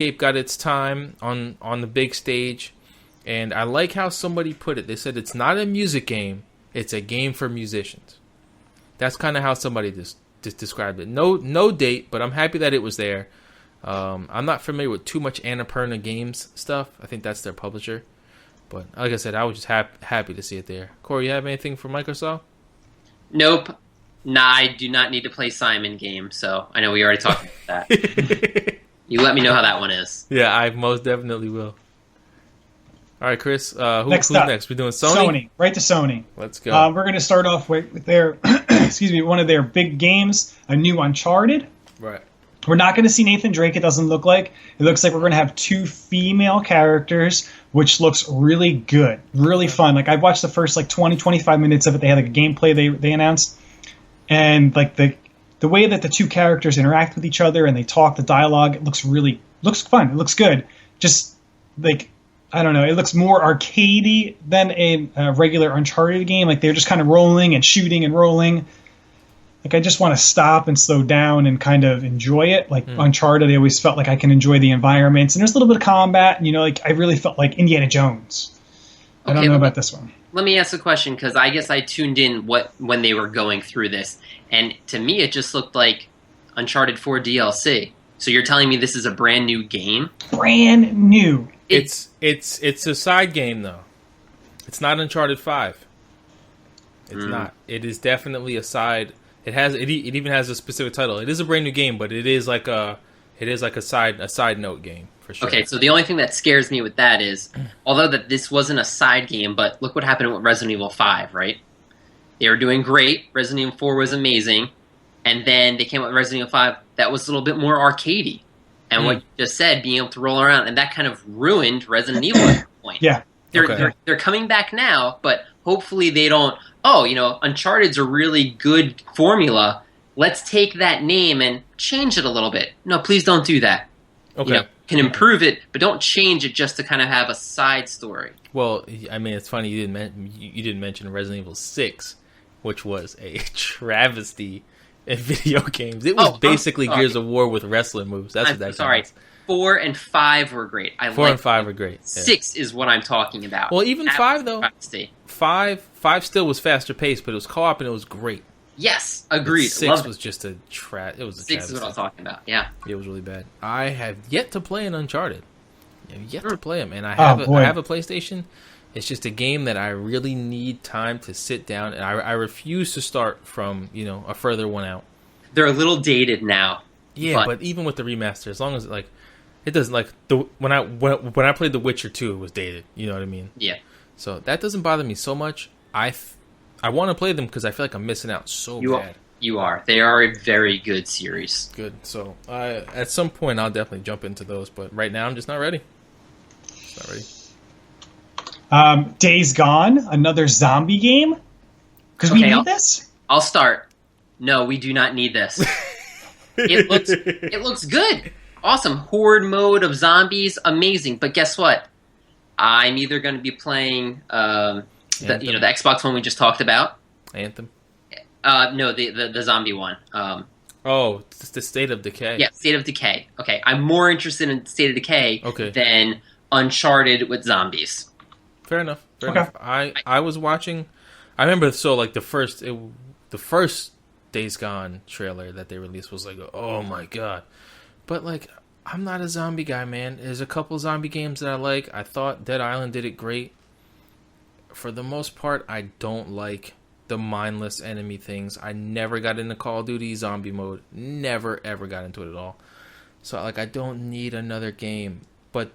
Escape got its time on the big stage, and I like how somebody put it. They said it's not a music game, it's a game for musicians. That's kind of how somebody just described it. No date, but I'm happy that it was there. I'm not familiar with too much Annapurna Games stuff. I think that's their publisher. But like I said, I was just happy to see it there. Corey, you have anything for Microsoft? Nope. Nah, I do not need to play Simon game, so I know we already talked about that. You let me know how that one is. Yeah, I most definitely will. All right, Chris, who's next? We're doing Sony? Sony. Right to Sony. Let's go. We're going to start off with their, one of their big games, a new Uncharted. Right. We're not going to see Nathan Drake, it doesn't look like. It looks like we're going to have 2 female characters, which looks really good. Really fun. Like, I watched the first, 20, 25 minutes of it. They had, a gameplay they announced. And, the way that the 2 characters interact with each other and they talk, the dialogue, it looks fun. It looks good. Just, I don't know, it looks more arcadey than a regular Uncharted game. They're just kind of rolling and shooting and rolling. I just want to stop and slow down and kind of enjoy it. Uncharted, I always felt like I can enjoy the environments. And there's a little bit of combat. And, I really felt like Indiana Jones. I don't know about this one. Let me ask a question, because I guess I tuned in when they were going through this. And to me, it just looked like Uncharted 4 DLC. So you're telling me this is a brand new game? Brand new. It's a side game, though. It's not Uncharted 5. It's not. It is definitely a side. It even has a specific title. It is a brand new game, but it is like a side note game for sure. Okay, so the only thing that scares me with that is, although that this wasn't a side game, but look what happened with Resident Evil 5, right? They were doing great. Resident Evil 4 was amazing, and then they came out with Resident Evil 5 that was a little bit more arcadey. And what you just said, being able to roll around, and that kind of ruined Resident Evil at that point. Yeah. They're coming back now, but hopefully they don't, Uncharted's a really good formula. Let's take that name and change it a little bit. No, please don't do that. Okay. Can improve it, but don't change it just to kind of have a side story. Well, I mean, it's funny you didn't mention Resident Evil 6, which was a travesty in video games. It was basically Gears of War with wrestling moves. That's what that sorry. counts. 4 and 5 were great. 4 and 5 were great. 6 is what I'm talking about. Well, even that 5 though. 5 still was faster paced, but it was co-op and it was great. Yes, agreed. 6 was just a it was a 6 is what I was talking about. Yeah, it was really bad. I have yet to play an Uncharted. I have yet to play them, and I have a PlayStation. It's just a game that I really need time to sit down, and I refuse to start from a further one out. They're a little dated now. Yeah, but even with the remaster, as long as it doesn't when I played The Witcher 2, it was dated. You know what I mean? Yeah. So that doesn't bother me so much. I want to play them because I feel like I'm missing out bad. You are. They are a very good series. Good. So at some point I'll definitely jump into those, but right now I'm just not ready. Days Gone, another zombie game. Because we need this. I'll start. No, we do not need this. It looks good. Awesome. Horde mode of zombies, amazing. But guess what? I'm either going to be playing the Xbox one we just talked about. Anthem? No, the zombie one. It's the State of Decay. Yeah, State of Decay. Okay, I'm more interested in State of Decay than Uncharted with zombies. Fair enough. I was watching. I remember the first Days Gone trailer that they released was like, oh my god. But I'm not a zombie guy, man. There's a couple zombie games that I like. I thought Dead Island did it great. For the most part, I don't like the mindless enemy things. I never got into Call of Duty zombie mode. Never, ever got into it at all. So, I don't need another game. But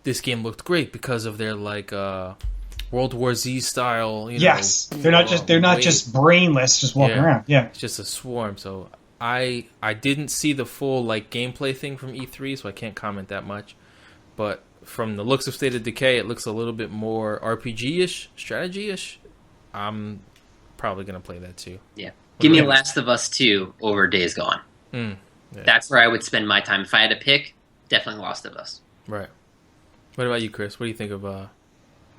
this game looked great because of their, World War Z style, Yes. They're not just brainless, just walking around. Yeah. It's just a swarm. So, I didn't see the full, gameplay thing from E3, so I can't comment that much. But from the looks of State of Decay, it looks a little bit more RPG-ish, strategy-ish. I'm probably going to play that too. Yeah. Give me Last of Us 2 over Days Gone. Yeah. That's where I would spend my time. If I had to pick, definitely Last of Us. Right. What about you, Chris? What do you think of...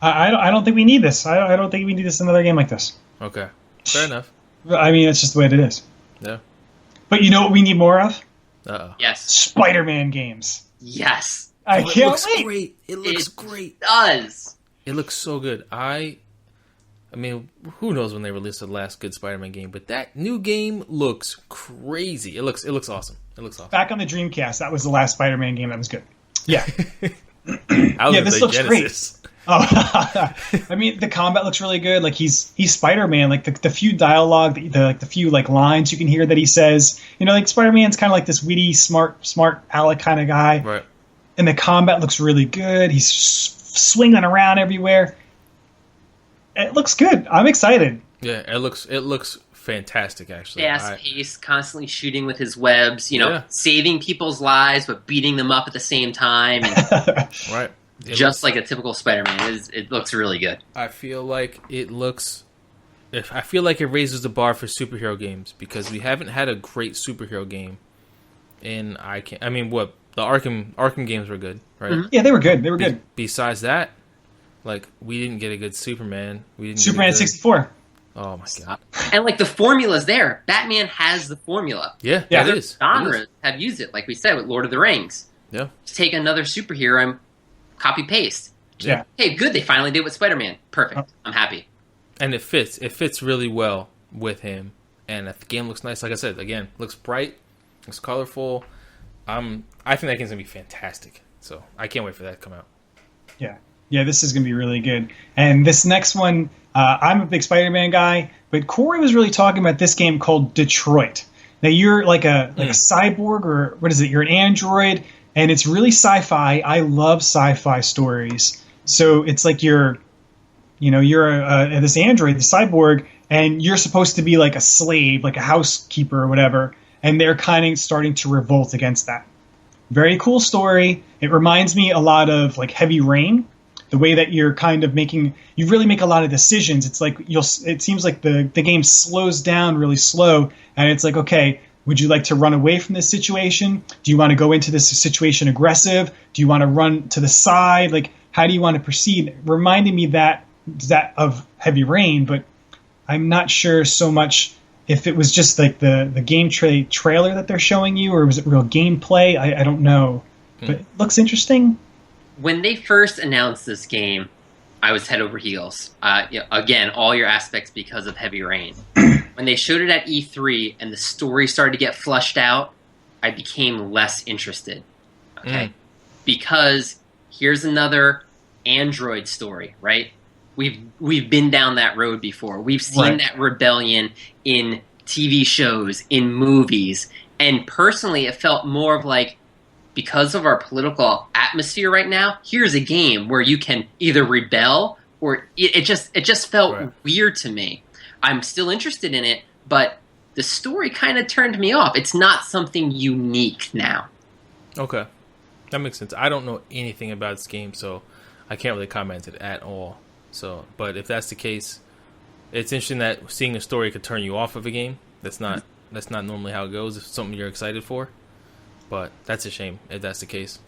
I don't think we need this. I don't think we need this in another game like this. Okay. Fair enough. I mean, it's just the way it is. Yeah. But you know what we need more of? Uh-oh. Yes. Spider-Man games. Yes. I It can't looks wait. great. It looks great. Does. It looks so good. I mean, who knows when they release the last good Spider-Man game? But that new game looks crazy. It looks awesome. It looks awesome. Back on the Dreamcast, that was the last Spider-Man game that was good. Yeah. Yeah, this looks Genesis. Great. Oh, I mean, the combat looks really good. Like he's Spider-Man. Like the few dialogue, the few like lines you can hear that he says. Like Spider-Man's kind of like this witty, smart aleck kind of guy. Right. And the combat looks really good. He's swinging around everywhere. It looks good. I'm excited. Yeah, it looks fantastic, actually. Fast-paced, constantly shooting with his webs, saving people's lives but beating them up at the same time. And right. Just like a typical Spider-Man. It looks really good. I feel like it raises the bar for superhero games because we haven't had a great superhero game. And the Arkham games were good, right? Mm-hmm. Yeah, they were good. They were good. Besides that, like, we didn't get a good Superman. Superman 64. Oh, my God. And, like, the formula's there. Batman has the formula. Yeah, Other it is. genres have used it, like we said, with Lord of the Rings. Yeah. Just take another superhero and copy-paste. Yeah. Hey, good, they finally did with Spider-Man. Perfect. I'm happy. And it fits. It fits really well with him. And the game looks nice. Like I said, again, looks bright. Looks colorful. I think that game's going to be fantastic. So I can't wait for that to come out. Yeah. Yeah, this is going to be really good. And this next one, I'm a big Spider-Man guy, but Corey was really talking about this game called Detroit. Now, you're like a cyborg, or what is it? You're an android, and it's really sci-fi. I love sci-fi stories. So it's like you're this android, the cyborg, and you're supposed to be like a slave, like a housekeeper or whatever, and they're kind of starting to revolt against that. Very cool story. It reminds me a lot of like Heavy Rain. The way that you're kind of you really make a lot of decisions. It's like it seems like the game slows down really slow, and it's like, okay, would you like to run away from this situation? Do you want to go into this situation aggressive? Do you want to run to the side? Like, how do you want to proceed? It reminded me that of Heavy Rain, but I'm not sure so much if it was just like the game trailer that they're showing you, or was it real gameplay? I don't know, but it looks interesting. When they first announced this game, I was head over heels. Again, all your aspects because of Heavy Rain. When they showed it at E3 and the story started to get flushed out, I became less interested. Okay, because here's another Android story, right? We've been down that road before. We've seen that rebellion in TV shows, in movies, and personally, it felt more of like, because of our political atmosphere right now, here's a game where you can either rebel or it just felt weird to me. I'm still interested in it, but the story kind of turned me off. It's not something unique now. Okay. That makes sense. I don't know anything about this game, so I can't really comment it at all. So, but if that's the case, it's interesting that seeing a story could turn you off of a game. That's not normally how it goes. If it's something you're excited for. But that's a shame if that's the case.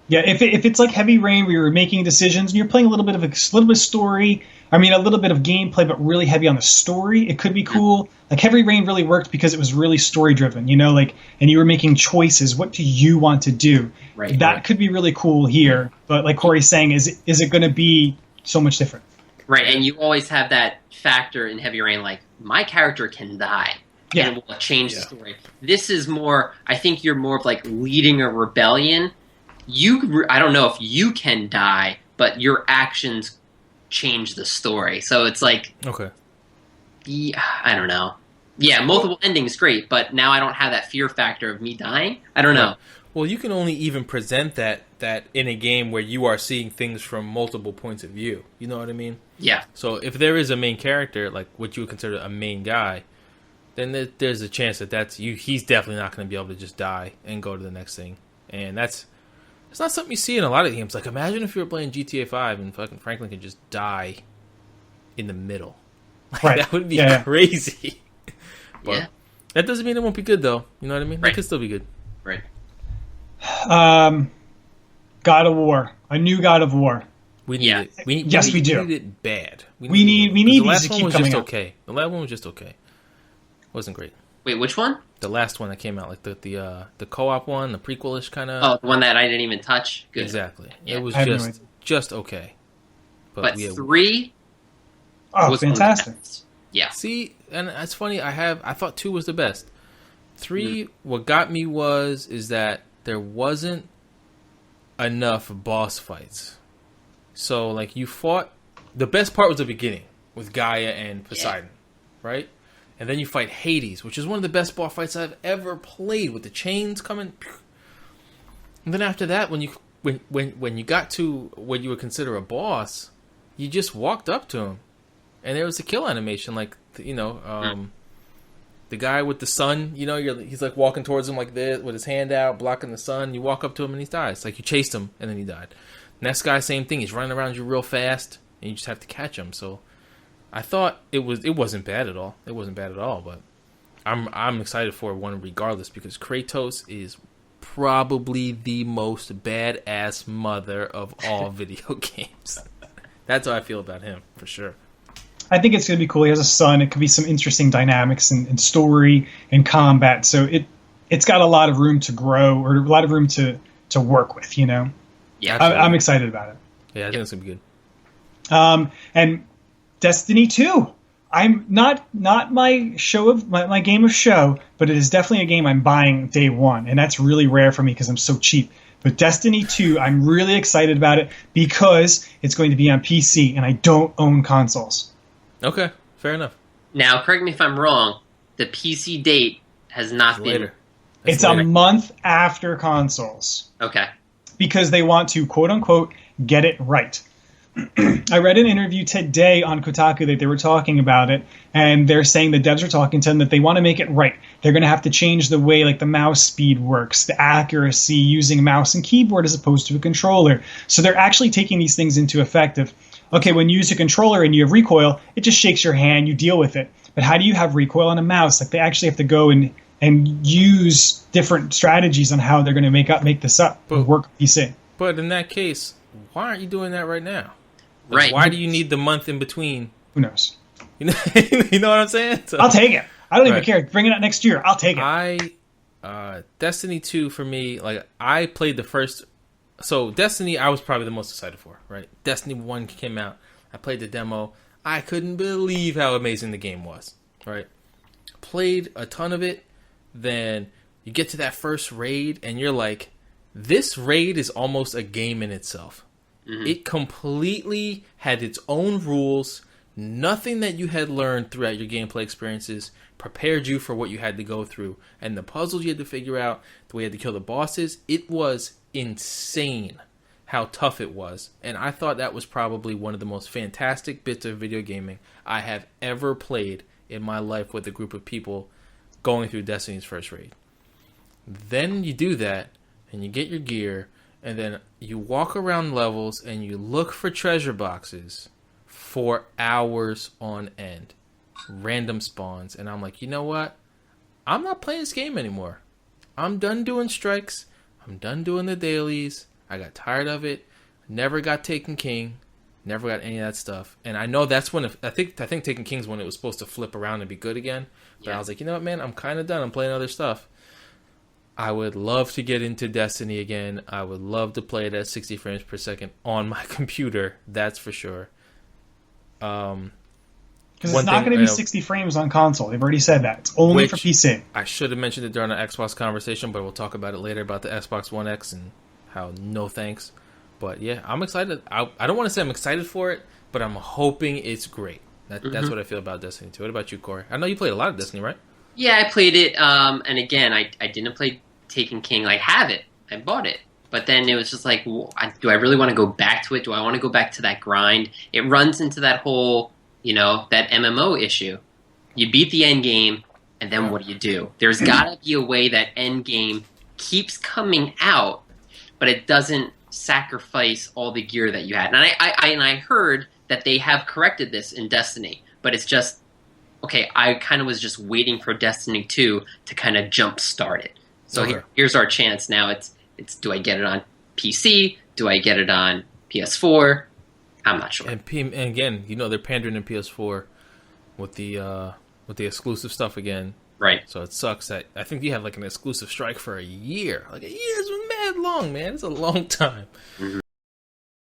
Yeah, if it's like Heavy Rain where you're making decisions and you're playing a little bit of story, a little bit of gameplay, but really heavy on the story, it could be cool. Like Heavy Rain really worked because it was really story driven, and you were making choices. What do you want to do? That could be really cool here. But like Corey's saying, is it going to be so much different? Right, and you always have that factor in Heavy Rain, like, my character can die. Yeah. And it will change the story. This is more, I think you're more of like leading a rebellion. I don't know if you can die, but your actions change the story. So it's like, okay, I don't know. Yeah, multiple endings, great, but now I don't have that fear factor of me dying. I don't know. Well, you can only even present that in a game where you are seeing things from multiple points of view. You know what I mean? Yeah. So if there is a main character, like what you would consider a main guy, then there's a chance that he's definitely not going to be able to just die and go to the next thing. And it's not something you see in a lot of games. Like, imagine if you were playing GTA 5 and fucking Franklin could just die in the middle. Like, that would be crazy. But that doesn't mean it won't be good, though. You know what I mean? It could still be good. Right. God of War. A new God of War. We need it. We do. We need it bad. We need the these last to one keep was coming just out. okay. The last one was just okay. Wasn't great. Wait, which one? The last one that came out, like the co-op one, the prequelish kind of. Oh, the one that I didn't even touch. Good. Exactly. Yeah. It was I have no idea. just okay. But 3 Oh, was one of the fantastic. best. Yeah. See, and it's funny. I thought 2 was the best. 3, what got me is that there wasn't enough boss fights. So like you fought. The best part was the beginning with Gaia and Poseidon, right? And then you fight Hades, which is one of the best boss fights I've ever played, with the chains coming. And then after that, when you got to what you would consider a boss, you just walked up to him, and there was a kill animation, like the guy with the sun. He's like walking towards him like this with his hand out, blocking the sun. You walk up to him and he dies. Like you chased him and then he died. Next guy, same thing. He's running around you real fast, and you just have to catch him. So I thought it wasn't bad at all. It wasn't bad at all, but I'm excited for one regardless, because Kratos is probably the most badass mother of all video games. That's how I feel about him, for sure. I think it's going to be cool. He has a son. It could be some interesting dynamics and story and combat. So it's got a lot of room to grow, or a lot of room to work with, Yeah. I'm excited about it. Yeah, I think it's going to be good. And Destiny 2. I'm not my game of show, but it is definitely a game I'm buying day one, and that's really rare for me because I'm so cheap. But Destiny 2, I'm really excited about it because it's going to be on PC, and I don't own consoles. Okay, fair enough. Now, correct me if I'm wrong. The PC date has not been Later. It's a month after consoles. Okay. Because they want to, quote unquote, get it right. I read an interview today on Kotaku that they were talking about it, and they're saying the devs are talking to them that they want to make it right. They're going to have to change the way like the mouse speed works, the accuracy using a mouse and keyboard as opposed to a controller. So they're actually taking these things into effect of, okay, when you use a controller and you have recoil, it just shakes your hand, you deal with it. But how do you have recoil on a mouse? Like they actually have to go and use different strategies on how they're going to make this up and work PC. But in that case, why aren't you doing that right now? Right. Why do you need the month in between? Who knows? You know what I'm saying? So, I'll take it. I don't even care. Bring it out next year. I'll take it. Destiny 2 for me, like I played the first. So Destiny, I was probably the most excited for. Right. Destiny 1 came out. I played the demo. I couldn't believe how amazing the game was. Right. Played a ton of it. Then you get to that first raid, and you're like, this raid is almost a game in itself. Mm-hmm. It completely had its own rules. Nothing that you had learned throughout your gameplay experiences prepared you for what you had to go through. And the puzzles you had to figure out, the way you had to kill the bosses, it was insane how tough it was. And I thought that was probably one of the most fantastic bits of video gaming I have ever played in my life with a group of people going through Destiny's first raid. Then you do that, and you get your gear, and then you walk around levels, and you look for treasure boxes for hours on end. Random spawns. And I'm like, you know what? I'm not playing this game anymore. I'm done doing strikes. I'm done doing the dailies. I got tired of it. Never got Taken King. Never got any of that stuff. And I know that's when I think Taken King's when it was supposed to flip around and be good again. But I was like, you know what, man? I'm kind of done. I'm playing other stuff. I would love to get into Destiny again. I would love to play it at 60 frames per second on my computer. That's for sure. Because it's not going to be 60 frames on console. They've already said that. It's only for PC. I should have mentioned it during our Xbox conversation, but we'll talk about it later about the Xbox One X and how no thanks. But yeah, I'm excited. I don't want to say I'm excited for it, but I'm hoping it's great. That's what I feel about Destiny 2. What about you, Corey? I know you played a lot of Destiny, right? Yeah, I played it. And again, I didn't play Taken King. I have it. I bought it. But then it was just like, do I really want to go back to it? Do I want to go back to that grind? It runs into that whole, that MMO issue. You beat the end game, and then what do? There's got to be a way that end game keeps coming out, but it doesn't sacrifice all the gear that you had. And I heard that they have corrected this in Destiny, but it's just, okay, I kind of was just waiting for Destiny 2 to kind of jumpstart it. So here's our chance now. It's do I get it on PC? Do I get it on PS4? I'm not sure. And again, they're pandering in PS4 with the exclusive stuff again. Right. So it sucks that I think you have like an exclusive strike for a year. Like a year is mad long, man. It's a long time. Mm-hmm.